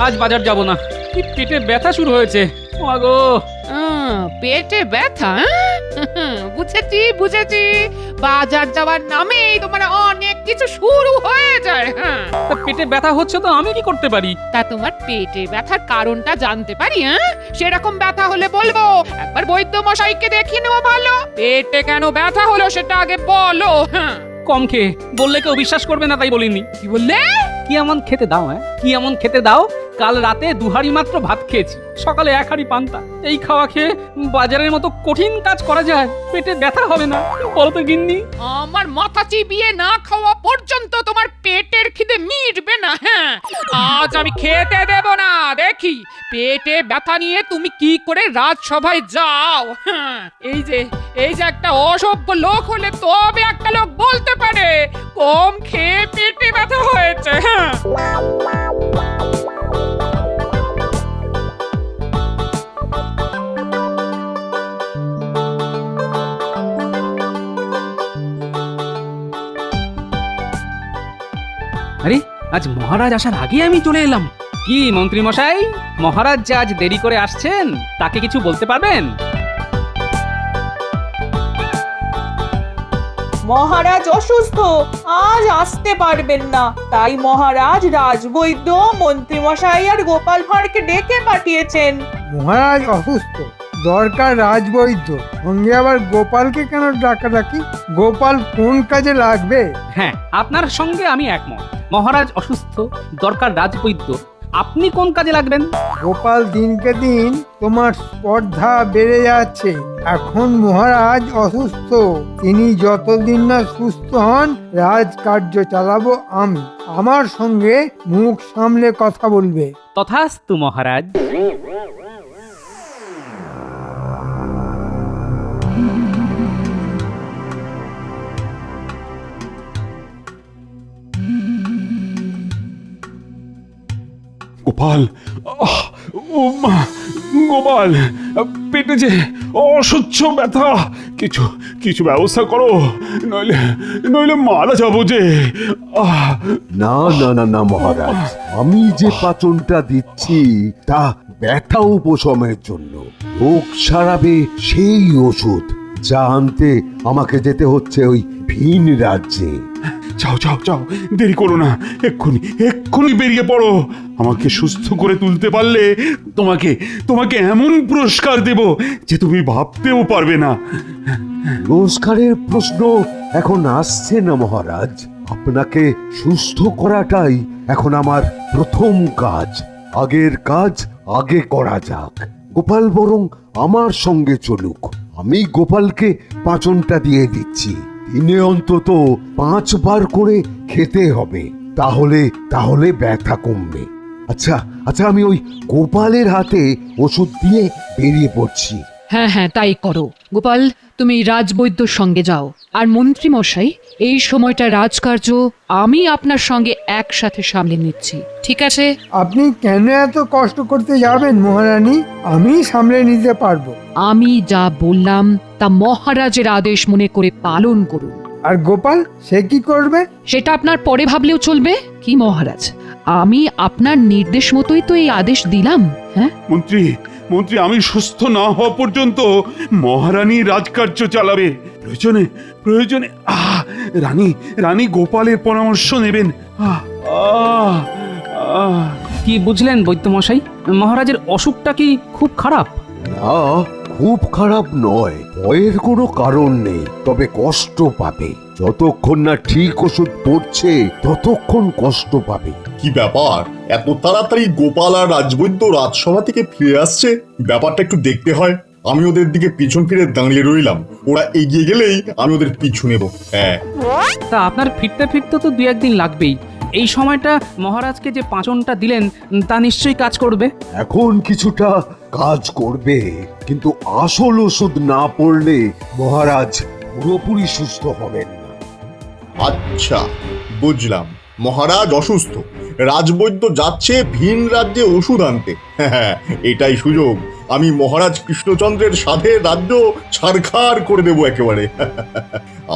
আজ বাজার যাব না। কি পেটে ব্যথা শুরু হয়েছে। ওগো, পেটে ব্যথা? বুঝেছি বুঝেছি, বাজার যাওয়ার নামেই তোমার অনেক কিছু শুরু হয়ে যায়। হ্যাঁ, তা পেটে ব্যথা হচ্ছে তো আমি কি করতে পারি? তা তোমার পেটে ব্যথার কারণটা জানতে পারি? হ্যাঁ, সেরকম ব্যথা হলে বলবো, একবার বৈদ্য মশাইকে দেখিয়ে নেওয়া ভালো। পেটে কেন ব্যথা হলো সেটা আগে বলো। হ্যাঁ, কম খেয়ে বললে কেউ বিশ্বাস করবে না, তাই বলিনি। কি বললে? কি এমন খেতে দাও? কি এমন খেতে দাও? কাল রাতে 2 হাঁড়ি মাত্র ভাত খেয়েছি, সকালে 1 হাঁড়ি পান্তা। এই খাওয়া খেয়ে বাজারের মতো কঠিন কাজ করা যায়? পেটে ব্যথা হবে না বলো তো গিন্নি? আমার মাথা চিবিয়ে না খাওয়া পর্যন্ত তোমার পেটের খিদে মিটবে না। হ্যাঁ, আজ আমি খেতে দেব না। দেখি পেটে ব্যথা নিয়ে তুমি কি করে রাজসভায় যাও। হ্যাঁ, এই যে একটা অসভ্য লোক হলে তবে একটা লোক বলতে পারে কম খেয়ে পেটে ব্যথা হয়েছে। হ্যাঁ, আরে, আজ মহারাজ আসার আগে আমি চলে এলাম। কি মন্ত্রী মশাই, মহারাজ যে আজ দেরি করে আসছেন তাকে কিছু বলতে পারবেন? মহারাজ অসুস্থ, আজ আসতে পারবেন না। তাই মহারাজ রাজবৈদ্য, মন্ত্রীমশাই আর গোপাল ভাঁড়কে ডেকে পাঠিয়েছেন। মহারাজ অসুস্থ, দরকার রাজবৈদ্য, সঙ্গে আবার গোপালকে কেন ডাকাডাকি? গোপাল কোন কাজে লাগবে? হ্যাঁ, আপনার সঙ্গে আমি একমত। মহারাজ অসুস্থ, দরকার রাজবৈদ্য। আপনি কোন কাজে লাগবেন? গোপাল দিনকে দিন তোমার স্পর্ধা বেড়ে যাচ্ছে। এখন মহারাজ অসুস্থ, তিনি যতদিন না সুস্থ হন রাজকার্য চালাবো আমি। আমার সঙ্গে মুখ সামলে কথা বলবে। তথাস্তু মহারাজ। গোপাল, ও মা, গোপাল, পেটে যে অসহ্য ব্যথা। কিছু কিছু ব্যবস্থা করো, নইলে নইলে মারা যাবো যে। না না না না মহারাজ, আমি যে পাচনটা দিচ্ছি তা ব্যথা উপশমের জন্য। রোগ সারাবে সেই ওষুধ, যা আনতে আমাকে যেতে হচ্ছে ওই ভিন রাজ্যে। যাও যাও যাও, দেরি করো না, এক্ষুনি এক্ষুনি বেরিয়ে পড়ো। আমাকে সুস্থ করে তুলতে পারলে তোমাকে তোমাকে এমন পুরস্কার দেব যে তুমি ভাবতেও পারবে না। পুরস্কারের প্রশ্ন এখন আসছে না মহারাজ। আপনাকে সুস্থ করাটাই এখন আমার প্রথম কাজ। আগের কাজ আগে করা যাক। গোপাল বরং আমার সঙ্গে চলুক। আমি গোপালকে পাচনটা দিয়ে দিচ্ছি। দিনে অন্তত 5 বার করে খেতে হবে, তাহলে তাহলে ব্যথা কমবে। আচ্ছা আচ্ছা, আমি ওই গোপালের হাতে ওষুধ দিয়ে বেরিয়ে পড়ছি। হ্যাঁ হ্যাঁ, তাই করো গোপাল। তুমি রাজবৈদ্যর সঙ্গে যাও। আর মন্ত্রী মশাই, এই সময়টা রাজকার্য আমি আপনার সঙ্গে একসাথে সামলে নিচ্ছি, ঠিক আছে? আপনি কেন এত কষ্ট করতে যাবেন মহারানী? আমি সামলে নিতে পারবো। আমি যা বললাম তা মহারাজের আদেশ মনে করে পালন করুন। আর গোপাল, সে কি করবে? সেটা আপনার পরে ভাবলেও চলবে। কি মহারাজ, আমি আপনার নির্দেশ মতোই তো এই আদেশ দিলাম। হ্যাঁ মন্ত্রী, মন্ত্রী, আমি সুস্থ না হওয়া পর্যন্ত মহারানী রাজকার্য চালাবে। প্রয়োজনে প্রয়োজনে রানী রানী গোপালের পরামর্শ নেবেন। কি বুঝলেন বৈদ্য মশাই, মহারাজের অসুখটা কি খুব খারাপ? না, খুব খারাপ নয়। ভয়ের কোনো কারণ নেই, তবে কষ্ট পাবে। যতক্ষণ না ঠিক ওষুধ পড়ছে ততক্ষণ কষ্ট পাবে। কি ব্যাপার, এত তাড়াতাড়ি গোপাল আর রাজবৈদ্য রাজসভা থেকে ফিরে আসছে? ব্যাপারটা একটু দেখতে হয়। আমি ওদের দিকে পিছন ফিরে দাঁড়িয়ে রইলাম। ওরা এগিয়ে গেলেই আমি ওদের পিছু নেব। হ্যাঁ, তা আপনার ফিরতে ফিরতে তো 2-1 দিন লাগবেই। এই সময়টা মহারাজকে যে পাচনটা দিলেন তা নিশ্চয়ই কাজ করবে। এখন কিছুটা কাজ করবে, কিন্তু আসল ওষুধ না পড়লে মহারাজ পুরোপুরি সুস্থ হবেন না। আচ্ছা বুঝলাম। মহারাজ অসুস্থ, রাজবৈদ্য যাচ্ছে ভিন রাজ্যে ওষুধ আনতে। হ্যাঁ, এটাই সুযোগ। আমি মহারাজ কৃষ্ণচন্দ্রের সাথে রাজ্য ছারখার করে দেবো একেবারে।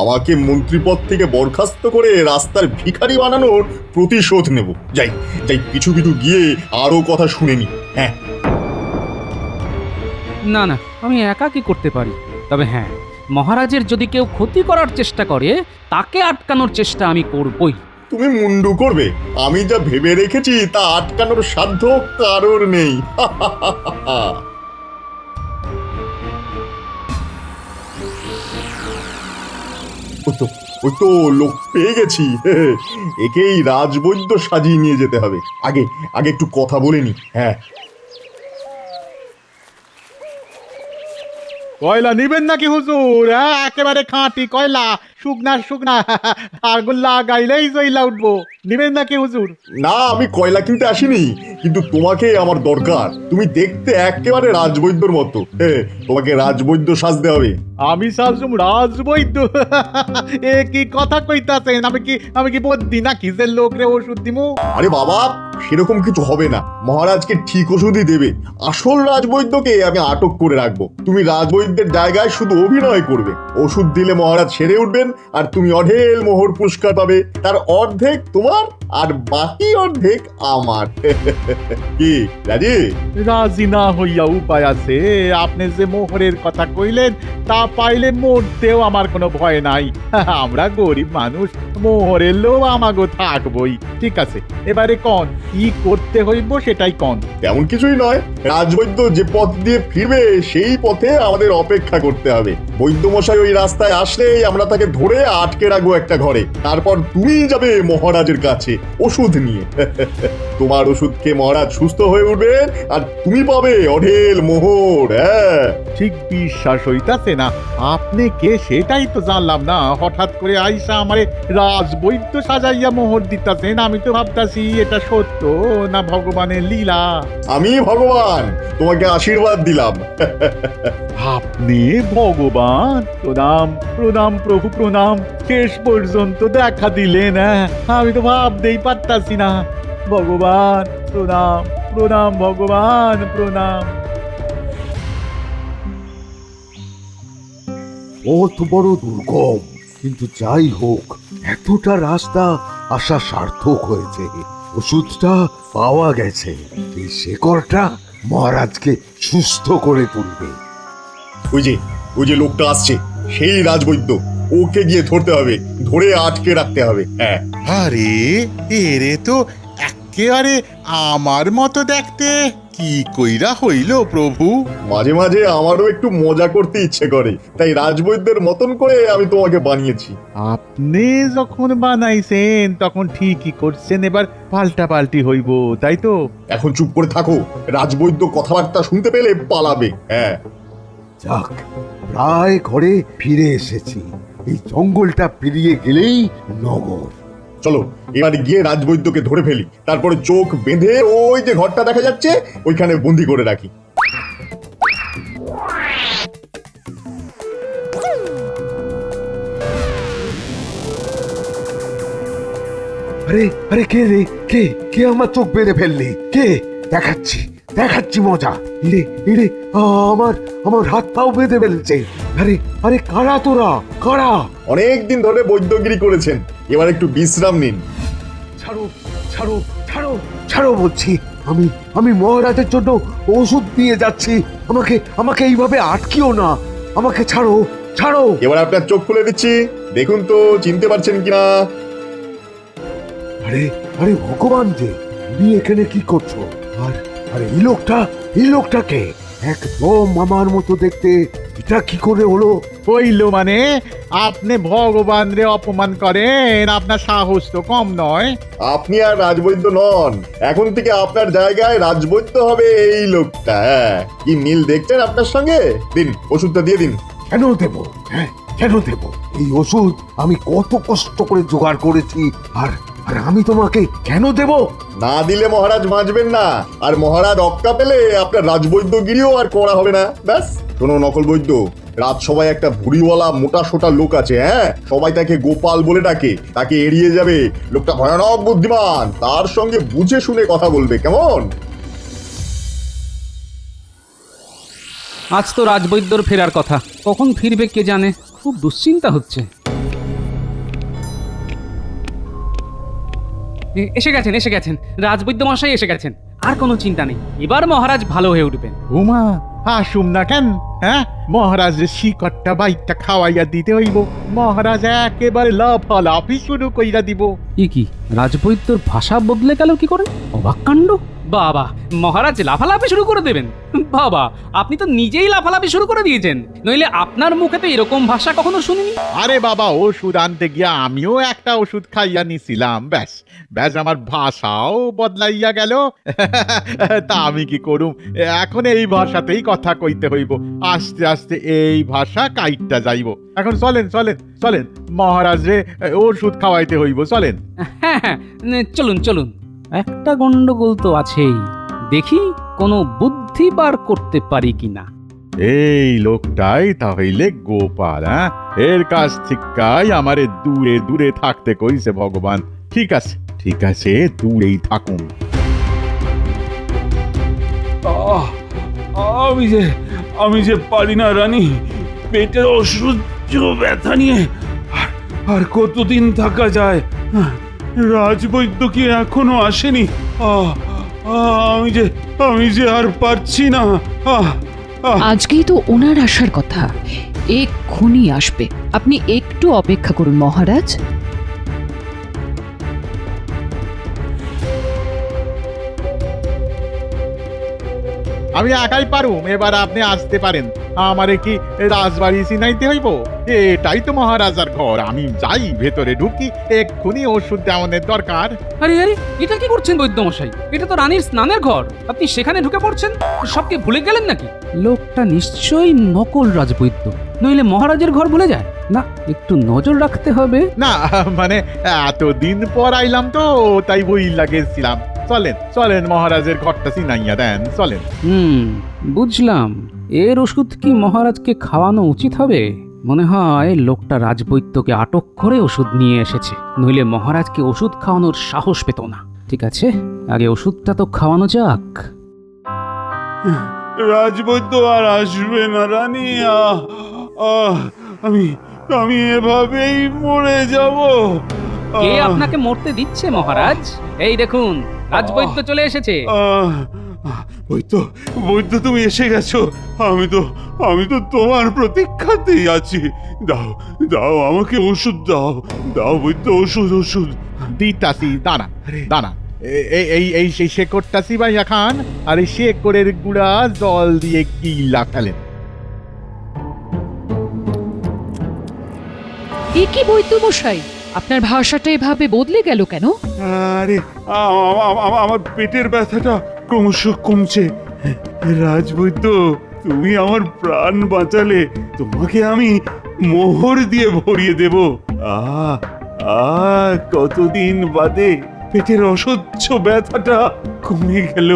আমাকে মন্ত্রীপদ থেকে বরখাস্ত করে রাস্তার ভিখারি বানানোর প্রতিশোধ নেব। যাই যাই, পিছু পিছু গিয়ে আরো কথা শুনে নি। হ্যাঁ, না না, আমি একা কি করতে পারি? তবে হ্যাঁ, মহারাজের যদি কেউ ক্ষতি করার চেষ্টা করে তাকে আটকানোর চেষ্টা আমি করবই। তুমি মুন্ডু করবে? আমি যা ভেবে রেখেছি তা আটকানোর সাধ্য কারোর নেই। ওই তো লোক পেয়ে গেছি। একেই রাজবৈদ্য সাজিয়ে নিয়ে যেতে হবে। আগে আগে একটু কথা বলে নি। হ্যাঁ, কয়লা নিবেন নাকি হুজুর? হ্যাঁ, একেবারে খাঁটি কয়লা, শুকনা শুকনা, আগুন লাগাইলেই জইলা উঠবো। নিবেন নাকি হুজুর? না, আমি কয়লা কিনতে আসিনি, কিন্তু তোমাকে আমার দরকার। তুমি দেখতে একেবারে রাজবৈদ্যর মতো। তোমাকে রাজবৈদ্য সাজতে হবে। আমি সাজুম রাজবৈদ্য? এ কি কথা কইতাছেন? আমি কি বদ্যি নাকি যে লোকরে ওষুধ দিমু? আরে বাবা, সেরকম কিছু হবে না। মহারাজকে ঠিক ওষুধই দেবে। আসল রাজবৈদ্যকে আমি আটক করে রাখবো। তুমি রাজবৈদ্যের জায়গায় শুধু অভিনয় করবে। ওষুধ দিলে মহারাজ সেরে উঠবেন, আর তুমি অঢেল মোহর পুরস্কার পাবে। তার অর্ধেক তোমার আর বাকি অর্ধেক আমার। কি রাজি? রাজি না হইয়া উপায় আছে? আপনি যে মোহরের কথা কইলেন তা পাইলে মরতেও আমার কোনো ভয় নাই। আমরা গরিব মানুষ, মোহরের লোভ আমাগো থাকবই। ঠিক আছে, এবারে কন কি করতে হইব সেটাই কন। তেমন কিছুই নয়, রাজবৈদ্য যে পথ দিয়ে ফিরবে সেই পথে আমাদের অপেক্ষা করতে হবে। বৈদ্যমশাই ওই রাস্তায় আসলেই আমরা তাকে ধরে আটকে রাখবো একটা ঘরে। তারপর তুমি যাবে মহারাজের কাছে ওষুধ নিয়ে। তোমার ওষুধ খেয়ে মহারাজ সুস্থ হয়ে উঠবেন, আর তুমি পাবে অঢেল মোহর। হ্যাঁ, ঠিক বিশ্বাস হইতাছে না। আপনি কে সেটাই তো জানলাম না। হঠাৎ করে আইসা আমারে রাজবৈদ্য সাজাইয়া মোহর দিতাছেন। আমি তো ভাবতাছি এটা সত্য না ভগবানের লীলা। আমি ভগবান, তোমাকে আশীর্বাদ দিলাম। আপনি ভগবান? প্রণাম প্রণাম প্রভু প্রণাম। শেষ পর্যন্ত দেখা দিলেন। আমি তো ভাবতেই পারতাছি না। ভগবান প্রণাম প্রণাম, ভগবান প্রণাম। পথ বড় দুর্গম, কিন্তু যাই হোক এতটা রাস্তা আসা সার্থক হয়েছে। ওষুধটা পাওয়া গেছে। এই শেকড়টা মহারাজকে সুস্থ করে তুলবে। ওই যে লোকটা আসছে, সেই রাজবৈদ্য। ওকে গিয়ে ধরতে হবে, ধরে আটকে রাখতে হবে। হ্যাঁ, আরে এরে তো একেবারে আমার মতো দেখতে। কি কইরা হইল প্রভু? মাঝে মাঝে আমারও একটু মজা করতে ইচ্ছে করে, তাই রাজবৈদ্যের মতন করে আমি তোমাকে বানিয়েছি। আপনি যখন বানাইছেন তখন ঠিকই করছেন। এবার পাল্টা পাল্টি হইব, তাই তো? এখন চুপ করে থাকো। রাজবৈদ্য কথাবার্তা শুনতে পেলে পালাবে। হ্যাঁ, যাক, প্রায় ঘরে ফিরে এসেছি। এই জঙ্গলটা পেরিয়ে গেলেই নগর। চলো এবার গিয়ে রাজবৈদ্যকে ধরে ফেলি। তারপরে চোখ বেঁধে ওই যে ঘরটা দেখা যাচ্ছে ওইখানে বন্দি করে রাখি। আরে আরে, কে রে? কে কে আমার চোখ বেঁধে ফেললি? কে? দেখাচ্ছি দেখাচ্ছি মজা। ইরে ইরে, আমার আমার হাত পাও বেঁধে ফেলছে। আরে আরে, কারা তোরা? কারা? অনেকদিন ধরে বৈদ্যগিরি করেছেন, এবার একটু বিশ্রাম নিন। ছাড়ো ছাড়ো ছাড়ো ছাড়ো বলছি। আমি আমি মহারাজের জন্য ওষুধ দিয়ে যাচ্ছি। আমাকে আমাকে এইভাবে আটকিও না। আমাকে ছাড়ো ছাড়ো। এবার আপনার চোখ খুলে দিচ্ছি, দেখুন তো চিনতে পারছেন কিনা। আরে আরে, ভগবান যে, তুমি এখানে কি করছো? আর আরে, এই লোকটাকে একদম আমার মতো দেখতে। এটা কি করে হলো? হইল মানে আপনি ভগবান রে অপমান করেন? আপনার সাহস তো কম নয়। আপনি আর রাজবৈদ্য নন, এখন থেকে আপনার জায়গায় রাজবৈদ্য হবে এই লোকটা। হ্যাঁ, কি মিল দেখছেন আপনার সঙ্গে? দিন, ওষুধটা দিয়ে দিন। কেন দেব? হ্যাঁ, কেন দেব? এই ওষুধ আমি কত কষ্ট করে জোগাড় করেছি, আর আর আমি তোমাকে কেন দেব? না দিলে মহারাজ বাঁচবেন না, আর মহারাজ অক্কা পেলে আপনার রাজবৈদ্যগিরিও আর করা হবে না। ব্যাস। শোনো নকল বৈদ্য, রাজসভায় একটা ভুড়িওয়ালা মোটা সোটা লোক আছে। হ্যাঁ, সবাই তাকে গোপাল বলে ডাকে। তাকে এড়িয়ে যাবে। লোকটা ভয়ানক বুদ্ধিমান, তার সঙ্গে বুঝে শুনে কথা বলবে, কেমন? আজ তো রাজবৈদ্যর ফেরার কথা, কখন ফিরবে কে জানে, খুব দুশ্চিন্তা হচ্ছে। এসে গেছেন রাজবৈদ্য মশাই এসে গেছেন। আর কোনো চিন্তা নেই, এবার মহারাজ ভালো হয়ে উঠবেন। উমা আসুম না কেন? হ্যাঁ, মহারাজের শিকড়টা বাইকটা খাওয়াইয়া দিতে হইব। মহারাজ একেবারে লাফালাফি শুরু কইরা দিব। কি রাজবৈদ্যর ভাষা বদলে গেল কি করে? অবাক কাণ্ড। বাবা, মহারাজ লাফালাফি শুরু করে দেবেন? বাবা, আপনি তো নিজেই লাফালাফি শুরু করে দিয়েছেন, নইলে আপনার মুখে তো এরকম ভাষা কখনো শুনিনি। আরে বাবা, ওষুধ আনতে গিয়া আমিও একটা ওষুধ খাইয়া নিছিলাম, ব্যাস ব্যাস আমার ভাষাও বদলাইয়া গেল। তা আমি কি করুম, এখন এই ভাষাতেই কথা কইতে হইব, আস্তে আস্তে এই ভাষা কাইটটা যাইব। এখন চলেন চলেন চলেন, মহারাজ রে ওষুধ খাওয়াইতে হইব, চলেন। হ্যাঁ, চলুন চলুন। একটা গন্ডগোল তো আছেই, দেখি কোনো বুদ্ধি বার করতে পারি কিনা। এই লোকটাই তাহলে গোপাল, হ্যাঁ? এর কাছ থেকেই আমারে দূরে দূরে থাকতে কইছে ভগবান। ঠিক আছে ঠিক আছে, দূরেই থাকুন। আমি যে পারি না রানী, পেটের অসহ্য ব্যথা নিয়ে আর কতদিন থাকা যায়? রাজবৈদ্য কি এখনো আসেনি? আমি যে আর পারছি না। আজকেই তো ওনার আসার কথা, এক্ষুনি আসবে। আপনি একটু অপেক্ষা করুন মহারাজ। আমি একাই পারুম, এবার আপনি আসতে পারেন। আমারে কি রাজবাড়ি চিনাইতে হইব? এটাই তো মহারাজার ঘর। আমি যাই, ভেতরে ঢুকি, এক্ষুনি ওষুধ দেওয়ানোর দরকার। আরে এটা কি করছেন বৈদ্য মশাই? এটা তো রানীর স্নানের ঘর, আপনি সেখানে ঢুকে পড়ছেন। সবকে ভুলে গেলেন নাকি? লোকটা নিশ্চয়ই নকল রাজবৈদ্য, নইলে মহারাজের ঘর ভুলে যায় না। একটু নজর রাখতে হবে। না মানে এতদিন পর আইলাম তো, তাই বই লাগেছিলাম। চলেন চলেন, মহারাজের ঘরটা চিনাইয়া দেন, চলেন। বুঝলাম। এর ওষুধ কি মহারাজকে খাওয়ানো উচিত হবে? মনে হয় লোকটা রাজবৈদ্যকে আটক করে ওষুধ নিয়ে এসেছে, নইলে মহারাজকে ওষুধ খাওয়ানোর সাহস পেত না। ঠিক আছে, আগে ওষুধটা তো খাওয়ানো যাক। রাজবৈদ্য আর আসবে না রানী। আমি এভাবেই মরে যাব। কে আপনাকে মরতে দিচ্ছে মহারাজ? এই দেখুন, রাজবৈদ্য চলে এসেছে। বৈদ্য তুমি এসে গেছো। আমি তো তোমার প্রতীক্ষাতেই আছি। দাও আমাকে ওষুধ দাও বৈদ্য, ওষুধ। দিতাছি, দানা দানা। এই সেই শেকড়টা সিবাইয়া খান, আর এই শেকড়ের গুঁড়া জল দিয়ে গিলা ফেলেন। এ কি বৈদ্য মশাই, আপনার ভাষাটা এভাবে বদলে গেল কেন? আরে আমার পেটের ব্যথাটা ক্রমশ কমছে। রাজবৈদ্য, তুমি আমার প্রাণ বাঁচালে, তোমাকে আমি মোহর দিয়ে ভরিয়ে দেব। কতদিন বাদে পেটের অসহ্য ব্যথাটা কমে গেল।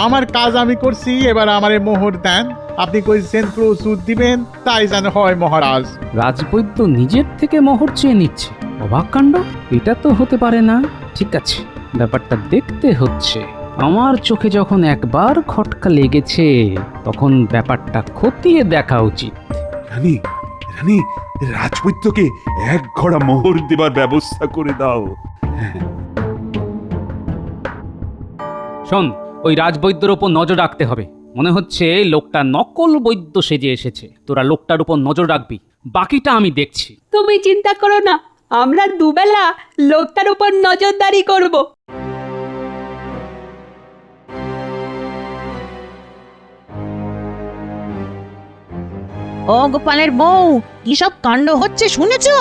আমার কাজ আমি করছি, এবার আমারে মোহর দেন। আপনি কইছেন প্রস্তুত দিবেন, তাই যেন হয় মহারাজ। রাজবৈদ্য নিজের থেকে মোহর চেয়ে নিচ্ছে, অবাক কাণ্ড। এটা তো হতে পারে না। ঠিক আছে, ব্যাপারটা দেখতে হচ্ছে। আমার চোখে যখন একবার খটকা লেগেছে, তখন ব্যাপারটা খতিয়ে দেখা উচিত। রানী, রাজবৈদ্যকে এক ঘড়া মোহর দেবার ব্যবস্থা করে দাও। শোন, ওই রাজবৈদ্যর ওপর নজর রাখতে হবে। মনে হচ্ছে লোকটা নকল বৈদ্য সেজে এসেছে। তোরা লোকটার উপর নজর রাখবি, বাকিটা আমি দেখছি। তুমি চিন্তা করো না, আমরা দুবেলা লোকটার উপর নজরদারি করব। ও গোপালের বউ, কি সব কাণ্ড হচ্ছে শুনেছো?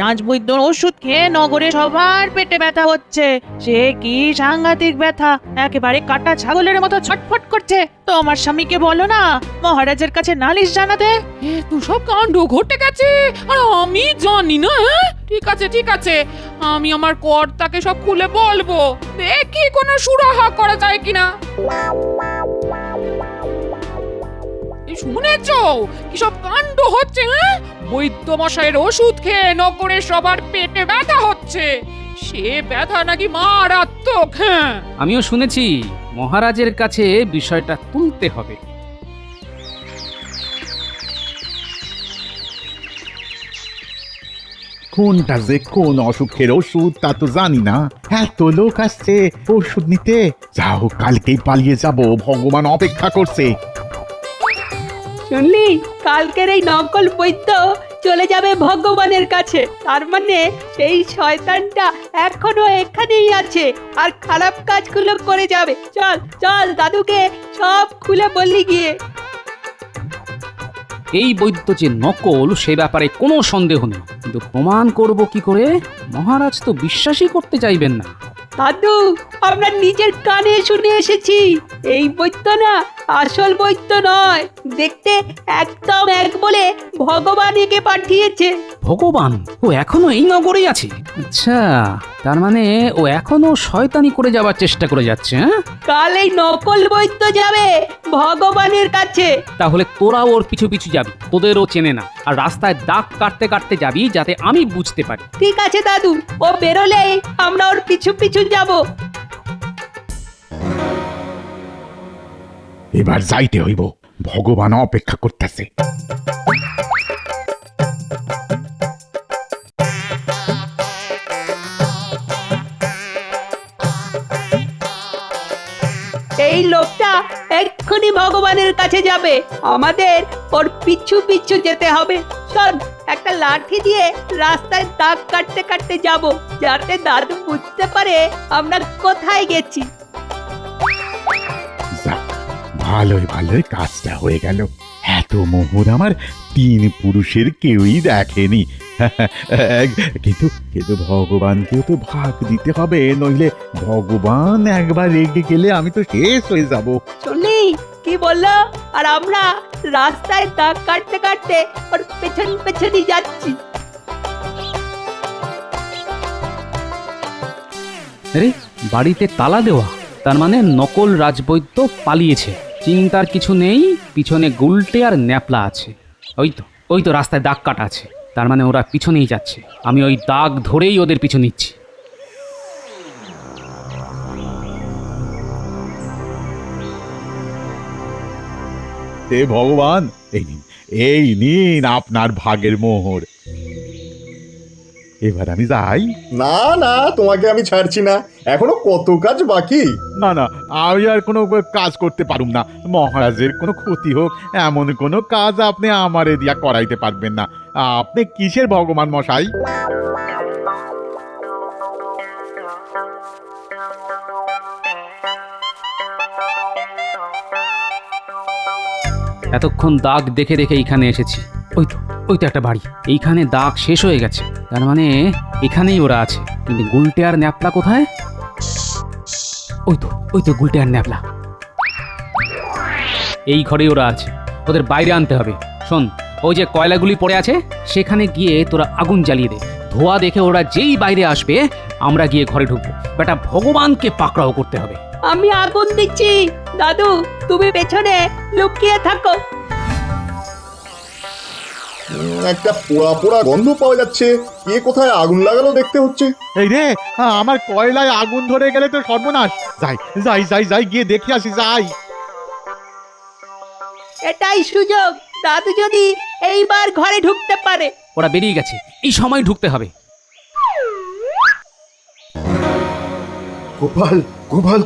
রাজবৈদ্যর ওষুধ খেয়ে নগরে সবার পেটে ব্যথা হচ্ছে। সে কি সাংঘাতিক ব্যথা, একেবারে কাটা ছাগলের মতো ছটফট করছে। তোমার স্বামীকে বলো না মহারাজের কাছে নালিশ জানাতে। এত সব কাণ্ড ঘটে গেছে আর আমি জানি না। ঠিক আছে, আমি আমার কর্তাকে সব খুলে বলবো। দেখি কোনো সুরাহা করা যায় কিনা। শুনেছো কি সব কাণ্ড হচ্ছে? বৈদ্য মশাইয়ের ওষুধ খেয়ে নগরে সবার পেটে ব্যথা হচ্ছে। সে ব্যথা নাকি মারাত্মক। আমিও শুনেছি, মহারাজের কাছে বিষয়টা তুলতে হবে। কোনটা যে কোন অসুখের ওষুধ তা তো জানি না। এত লোক আসছে ওষুধ নিতে। যাও, কালকেই পালিয়ে যাব, ভগবান অপেক্ষা করছে। শুনলি, কালকের এই নকল বৈদ্য চলে যাবে ভগবানের কাছে। তার মানে সেই শয়তানটা এখনো এখানেই আছে আর খারাপ কাজগুলো করে যাবে। চল চল, দাদুকে সব খুলে বললি গিয়ে। এই বৈদ্য যে নকল সে ব্যাপারে কোনো সন্দেহ নেই, কিন্তু প্রমাণ করব কি করে? মহারাজ তো বিশ্বাসই করতে চাইবেন না। দাদু, আমরা নিজের কানে শুনে এসেছি এই বৈদ্য না আসল বৈদ্য নয়। দেখতে একদম এক বলে ভগবান একে পাঠিয়েছে। ভগবান? ও এখনো এই নগরেই আছে? আচ্ছা, তার মানে ও এখনো শয়তানি করে যাবার চেষ্টা করে যাচ্ছে। হ্যাঁ, কাল এই নকল বৈদ্য যাবে ভগবানের কাছে। তাহলে তোরা ওর পিছু পিছু যাবি, তোদেরও চেনে না, আর রাস্তায় দাগ কাটতে কাটতে যাবি যাতে আমি বুঝতে পারি। ঠিক আছে দাদু, ও বেরোলেই আমরা ওর পিছু পিছু যাব। এবার যাইতে হইব, ভগবান অপেক্ষা করতেছে। এই লোকটা এক্ষুনি ভগবানের কাছে যাবে, আমাদের ওর পিছু পিছু যেতে হবে। চল, একটা লাঠি দিয়ে রাস্তায় দাগ কাটতে কাটতে যাব, যাতে দাদু বুঝতে পারে আমরা কোথায় গেছি। যাক, ভালোই ভালোই কাজটা হয়ে গেল। এত মোহর আমার 3 পুরুষের কেউই দেখেনি। কিন্তু কিন্তু ভগবানকেও তো ভাগ দিতে হবে, নইলে ভগবান একবার রেগে গেলে আমি তো শেষ হয়ে যাব। শুনলি কি বললো? আর আমরা রাস্তায় দাগ কাটতে কাটতে ওর পেছন পেছনই যাচ্ছি। আরে, বাড়িতে তালা দেওয়া, তার মানে নকল রাজবৈদ্য পালিয়েছে। চিন্তার কিছু নেই, পিছনে গুলটে আর ন্যাপলা আছে। ওই তো রাস্তায় দাগ কাটা আছে, তার মানে ওরা পিছনেই যাচ্ছে। আমি ওই দাগ ধরেই ওদের পিছু নিচ্ছি। হে ভগবান, এই নিন আপনার ভাগের মোহর। এবার আমি যাই। না না, তোমাকে আমি ছাড়ছি না, এখনো কত কাজ বাকি। না না, আমি আর কোনো কাজ করতে পারুম না। মহারাজের কোনো ক্ষতি হোক এমন কোনো কাজ আপনি আমারে দিয়া করাইতে পারবেন না। আপনি কিসের ভগবান মশাই? এতক্ষণ দাগ দেখে দেখে এইখানে এসেছি। ওই তো একটা বাড়ি, এইখানে দাগ শেষ হয়ে গেছে, তার মানে এখানেই ওরা আছে। কিন্তু গুলটে আর ন্যাপলা কোথায়? ওই তো গুলটে আর ন্যাপলা, এই ঘরেই ওরা আছে। ওদের বাইরে আনতে হবে। শোন, ওই যে কয়লাগুলি পড়ে আছে সেখানে গিয়ে তোরা আগুন জ্বালিয়ে দে। ধোয়া দেখে ওরা যেই বাইরে আসবে আমরা গিয়ে ঘরে ঢুকবো। বেটা, ভগবানকে পাকড়াও করতে হবে। আমি আগুন দিচ্ছি, দাদু তুমি পেছনে লুকিয়ে থাকো। একটা পোড়া পোড়া গন্ধ পাওয়া যাচ্ছে, কে কোথায় আগুন লাগালো দেখতে হচ্ছে। এই রে, আমার কয়লায় আগুন ধরে গেলে তো সর্বনাশ। যাই যাই যাই যাই, গিয়ে দেখে আসি, যাই। এটাই সুযোগ, দাদু যদি এইবার ঘরে ঢুকতে পারে। ওরা বেরিয়ে গেছে, এই সময় ঢুকতে হবে। গোপাল, গোপাল,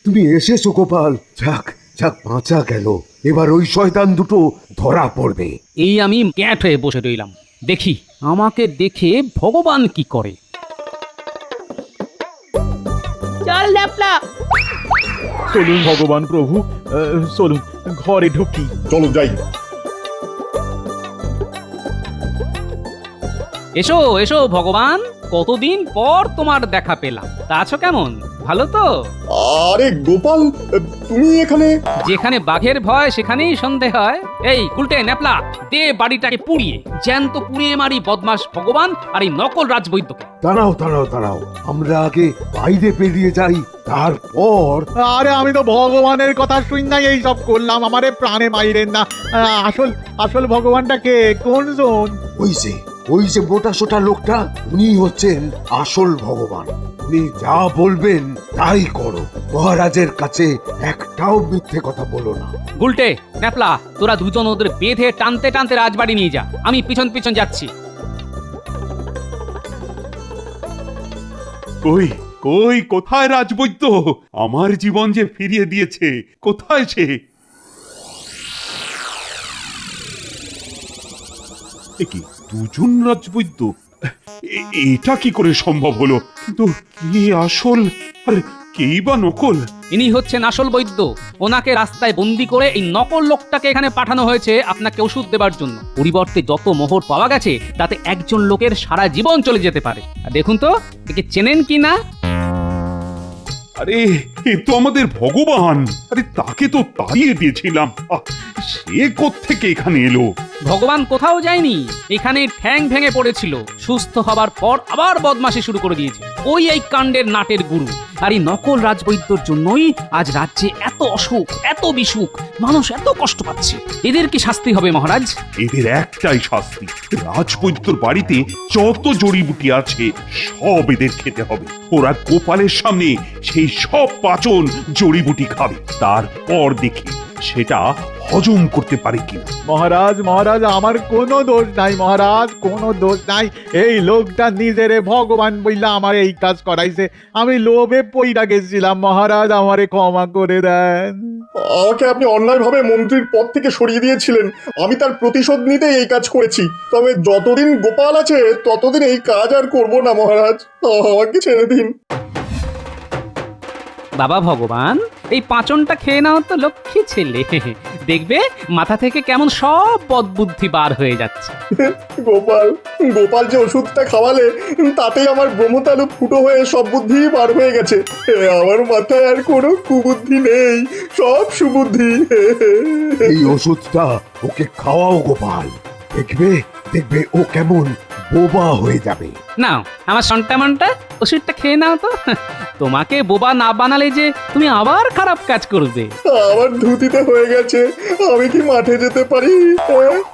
তুমি এসেছো গোপাল। যাক যাক, বাঁচা গেল। এবার ওই শয়তান দুটো ধরা পড়বে। এই আমি ক্যাট হয়ে বসে রইলাম, দেখি আমাকে দেখে ভগবান কি করে। চল ন্যাপলা। চলুন ভগবান প্রভু, চলুন ঘরে ঢুকি। চলো যাই। এসো এসো ভগবান, কতদিন পর তোমার দেখা পেলাম। তা আছো কেমন? ভালো তো? আরে গোপাল, তুমি এখানে? যেখানে বাঘের ভয় সেখানেই সন্দেহ হয়। এই গুলটে, ন্যাপলা, দে বাড়িটাকে পুড়িয়ে জ্যান্ত পুড়িয়ে মারি বদমাস ভগবান আর এই নকল রাজবৈদ্যকে। দাঁড়াও, আমরা আগে বাইরে বেরিয়ে যাই, তারপর। আরে, আমি তো ভগবানের কথা শুন নাই এই সব করলাম। আমারে প্রাণে মাইরেন না। আসল ভগবানটা কে? কোন জন? ওই যে মোটা সোটা লোকটা, উনি হচ্ছেন আসল ভগবান। আপনি যা বলবেন তাই করো। মহারাজের কাছে একটাও মিথ্যে কথা বলো না। গুলটে, ন্যাপলা, তোরা দুজন ওদের বেঁধে টানতে টানতে রাজবাড়ি নিয়ে যা, আমি পিছন পিছন যাচ্ছি। কই কই কোথায় রাজবৈদ্য? আমার জীবন যে ফিরিয়ে দিয়েছে, কোথায় সে? এ কি, দুজন রাজবৈদ্য? এটা কি করে সম্ভব হলো? কিন্তু কি আসল আর কেই বা নকল? ইনি হচ্ছেন আসল বৈদ্য। ওনাকে রাস্তায় বন্দি করে এই নকল লোকটাকে এখানে পাঠানো হয়েছে আপনাকে ওষুধ দেবার জন্য। পরিবর্তে যত মোহর পাওয়া গেছে তাতে একজন লোকের সারা জীবন চলে যেতে পারে। আর দেখুন তো একে চেনেন কি না? আরে এ তো আমাদের ভগবান। আরে তাকে তো তাড়িয়ে দিয়েছিলাম, সে কোত্থেকে এখানে এলো? ভগবান কোথাও যায়নি, এখানে ঠ্যাং ভেঙে পড়েছিল। সুস্থ হবার পর আবার বদমাশি শুরু করে দিয়েছে। ওই এই কাণ্ডের নাটের গুরু। আর এই নকল রাজবৈদ্যর জন্যই আজ রাজ্যে এত অসুখ, এত বিসুখ, মানুষ এত কষ্ট পাচ্ছে। এদের কি শাস্তি হবে মহারাজ? এদের একটাই শাস্তি, রাজবৈদ্যর বাড়িতে যত জড়িবুটি আছে সব এদের খেতে হবে। ওরা গোপালের সামনে সেই সব পাচন জড়িবুটি খাবে, তারপর দেখি সেটা হজম করতে পারে কিনা। মহারাজ মহারাজ, আমার কোনো দোষ নাই মহারাজ, কোনো দোষ নাই। এই লোকটা নিজেরে ভগবান বইলা আমার এই কাজ করাইছে। আমি লোভে পইরা গেছিলাম মহারাজ, আমারে ক্ষমা করে দেন। আমাকে আপনি অন্যায়ভাবে মন্ত্রীর পদ থেকে সরিয়ে দিয়েছিলেন, আমি তার প্রতিশোধ নিতে এই কাজ করেছি। তবে যতদিন গোপাল আছে ততদিন এই কাজ আর করব না মহারাজ, আমাকে ছেড়ে দিন। বাবা ভগবান, এই পাঁচনটা খেয়ে নাও তো লক্ষ্মী ছেলে। দেখবে মাথা থেকে কেমন সব বদবুদ্ধি বার হয়ে যাচ্ছে। গোপাল গোপাল যে ওষুধটা খাওয়ালে তাতেই আমার ব্রহ্মতালু ফুটো হয়ে সব বুদ্ধি বার হয়ে গেছে। আমার মাথায় আর কোনো কুবুদ্ধি নেই, সব সুবুদ্ধি। এই ওষুধটা ওকে খাওয়াও গোপাল, দেখবে দেখবে ও কেমন বোবা হয়ে যাবে। নাও আমার সন্টামনটা, ওষুধটা খেয়ে নাও তো। তোমাকে বোবা না বানালে যে তুমি আবার খারাপ কাজ করবে। আমার ধুতিতে হয়ে গেছে, আমি কি মাঠে যেতে পারি?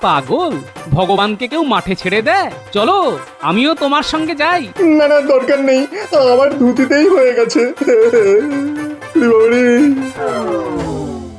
পাগল, ভগবানকে কেউ মাঠে ছেড়ে দেয়? চলো আমিও তোমার সঙ্গে যাই। না না, দরকার নেই, আমার ধুতিতেই হয়ে গেছে।